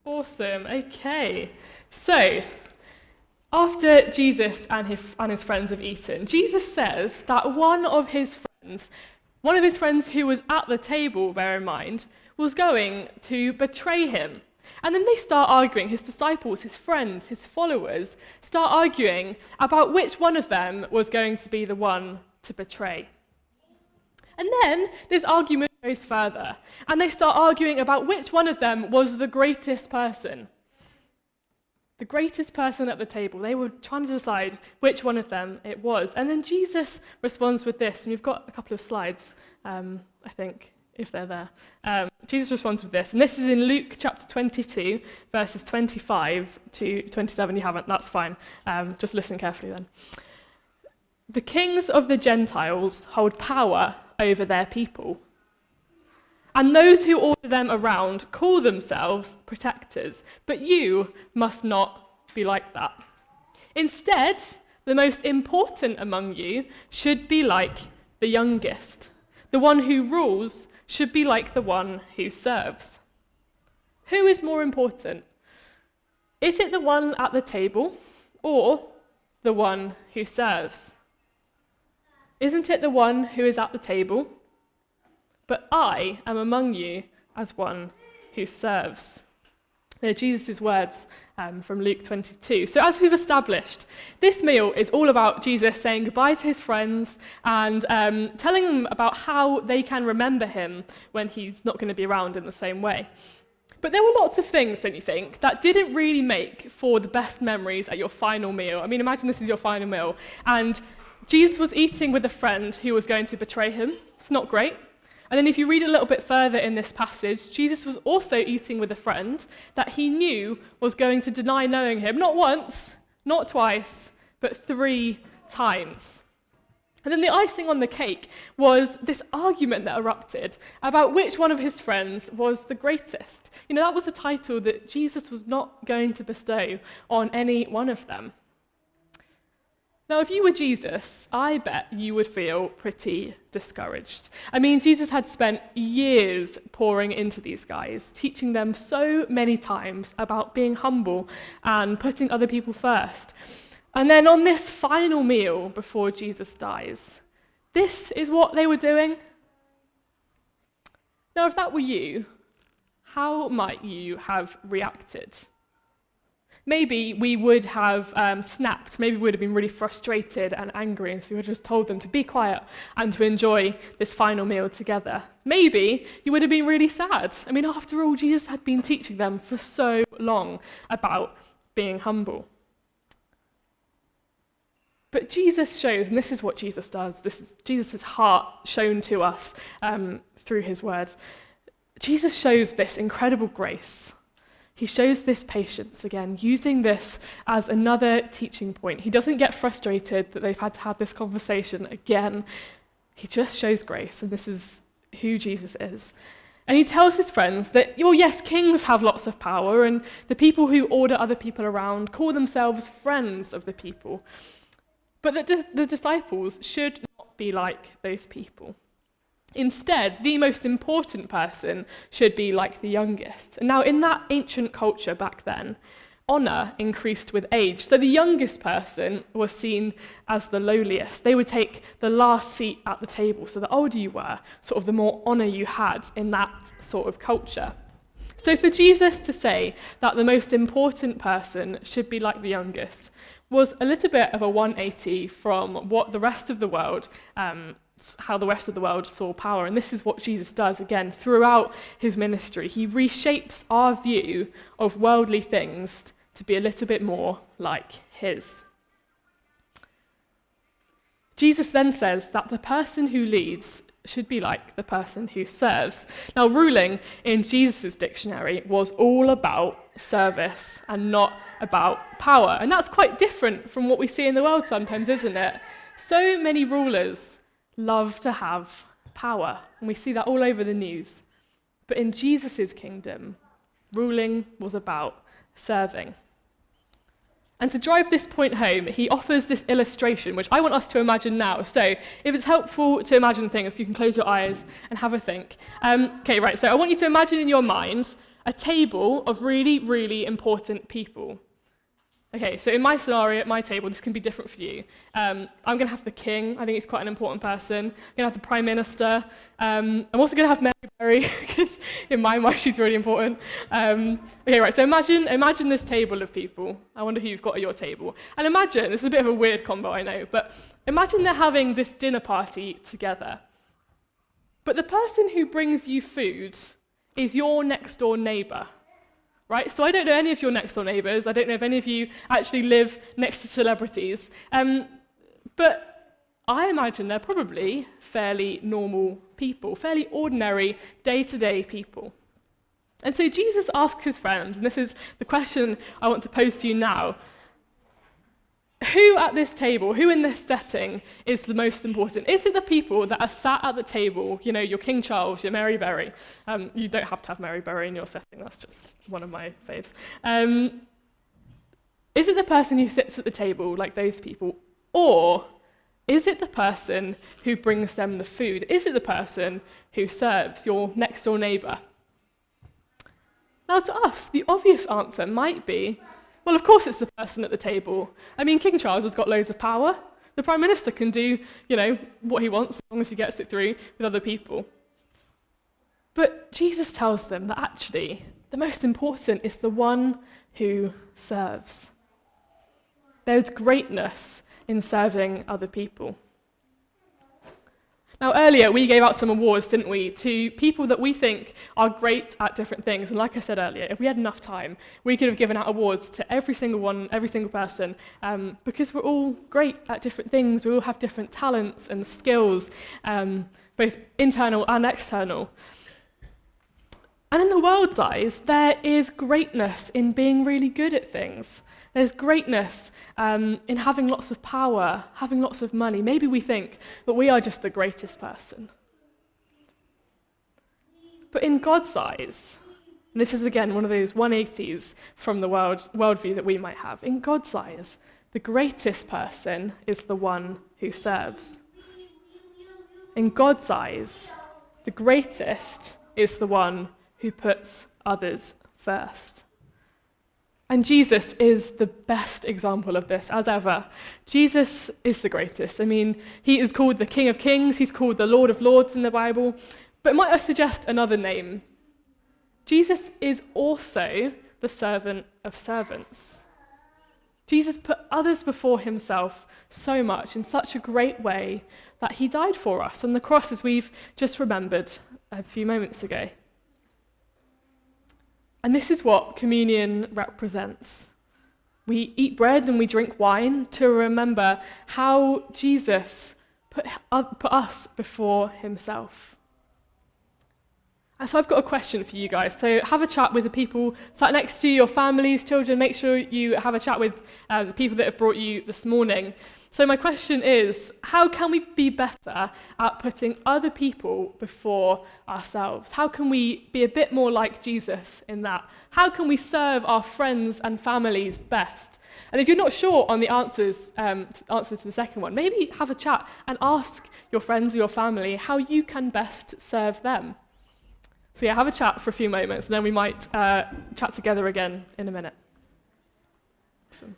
Awesome. Okay. So, after Jesus and his friends have eaten, Jesus says that one of his friends who was at the table, bear in mind, was going to betray him. And then they start arguing, his disciples, his friends, his followers, start arguing about which one of them was going to be the one to betray. And then this argument goes further, and they start arguing about which one of them was the greatest person. The greatest person at the table. They were trying to decide which one of them it was. And then Jesus responds with this, and we've got a couple of slides, I think, if they're there. Jesus responds with this, and this is in Luke chapter 22, verses 25 to 27. You haven't, that's fine. Just listen carefully then. The kings of the Gentiles hold power over their people, and those who order them around call themselves protectors, but you must not be like that. Instead, the most important among you should be like the youngest. The one who rules should be like the one who serves. Who is more important? Is it the one at the table or the one who serves? Isn't it the one who is at the table? But I am among you as one who serves. They're Jesus' words from Luke 22. So as we've established, this meal is all about Jesus saying goodbye to his friends and telling them about how they can remember him when he's not going to be around in the same way. But there were lots of things, don't you think, that didn't really make for the best memories at your final meal. I mean, imagine this is your final meal, and Jesus was eating with a friend who was going to betray him. It's not great. And then if you read a little bit further in this passage, Jesus was also eating with a friend that he knew was going to deny knowing him, not once, not twice, but 3 times. And then the icing on the cake was this argument that erupted about which one of his friends was the greatest. You know, that was a title that Jesus was not going to bestow on any one of them. Now, if you were Jesus, I bet you would feel pretty discouraged. I mean, Jesus had spent years pouring into these guys, teaching them so many times about being humble and putting other people first. And then on this final meal before Jesus dies, this is what they were doing. Now, if that were you, how might you have reacted? Maybe we would have snapped. Maybe we would have been really frustrated and angry, and so we would have just told them to be quiet and to enjoy this final meal together. Maybe you would have been really sad. I mean, after all, Jesus had been teaching them for so long about being humble. But Jesus shows, and this is what Jesus does, this is Jesus' heart shown to us through his word. Jesus shows this incredible grace. He shows this patience again, using this as another teaching point. He doesn't get frustrated that they've had to have this conversation again. He just shows grace, and this is who Jesus is. And he tells his friends that, well, yes, kings have lots of power, and the people who order other people around call themselves friends of the people. But that the disciples should not be like those people. Instead, the most important person should be like the youngest. And now, in that ancient culture back then, honor increased with age. So the youngest person was seen as the lowliest. They would take the last seat at the table. So the older you were, sort of the more honor you had in that sort of culture. So for Jesus to say that the most important person should be like the youngest was a little bit of a 180 from what the rest of the world how the rest of the world saw power. And this is what Jesus does, again, throughout his ministry. He reshapes our view of worldly things to be a little bit more like his. Jesus then says that the person who leads should be like the person who serves. Now, ruling in Jesus' dictionary was all about service and not about power. And that's quite different from what we see in the world sometimes, isn't it? So many rulers love to have power, and we see that all over the news. But in Jesus' kingdom, ruling was about serving. And to drive this point home, he offers this illustration, which I want us to imagine now. So if it's helpful to imagine things, you can close your eyes and have a think. Okay, right, so I want you to imagine in your minds a table of really, really important people. Okay, so in my scenario, at my table, this can be different for you. I'm going to have the king. I think he's quite an important person. I'm going to have the prime minister. I'm also going to have Mary Berry, because in my mind, she's really important. Okay, right, so imagine this table of people. I wonder who you've got at your table. And imagine, this is a bit of a weird combo, I know, but imagine they're having this dinner party together. But the person who brings you food is your next-door neighbour. Right? So I don't know any of your next-door neighbours. I don't know if any of you actually live next to celebrities. But I imagine they're probably fairly normal people, fairly ordinary, day-to-day people. And so Jesus asks his friends, and this is the question I want to pose to you now, who at this table, who in this setting is the most important? Is it the people that are sat at the table, you know, your King Charles, your Mary Berry? You don't have to have Mary Berry in your setting, that's just one of my faves. Is it the person who sits at the table, like those people? Or is it the person who brings them the food? Is it the person who serves, your next door neighbour? Now to us, the obvious answer might be, well, of course it's the person at the table. I mean, King Charles has got loads of power. The Prime Minister can do, you know, what he wants as long as he gets it through with other people. But Jesus tells them that actually the most important is the one who serves. There's greatness in serving other people. Now, earlier, we gave out some awards, didn't we, to people that we think are great at different things. And like I said earlier, if we had enough time, we could have given out awards to every single person, because we're all great at different things. We all have different talents and skills, both internal and external. And in the world's eyes, there is greatness in being really good at things. There's greatness in having lots of power, having lots of money. Maybe we think that we are just the greatest person. But in God's eyes, and this is again one of those 180s from the worldview that we might have, in God's eyes, the greatest person is the one who serves. In God's eyes, the greatest is the one who puts others first. And Jesus is the best example of this, as ever. Jesus is the greatest. I mean, he is called the King of Kings, he's called the Lord of Lords in the Bible, but might I suggest another name? Jesus is also the servant of servants. Jesus put others before himself so much, in such a great way, that he died for us on the cross, as we've just remembered a few moments ago. And this is what communion represents. We eat bread and we drink wine to remember how Jesus put us before himself. And so I've got a question for you guys. So have a chat with the people sat next to you, your families, children. Make sure you have a chat with the people that have brought you this morning. So my question is, how can we be better at putting other people before ourselves? How can we be a bit more like Jesus in that? How can we serve our friends and families best? And if you're not sure on the answers to the second one, maybe have a chat and ask your friends or your family how you can best serve them. So yeah, have a chat for a few moments, and then we might chat together again in a minute. Awesome.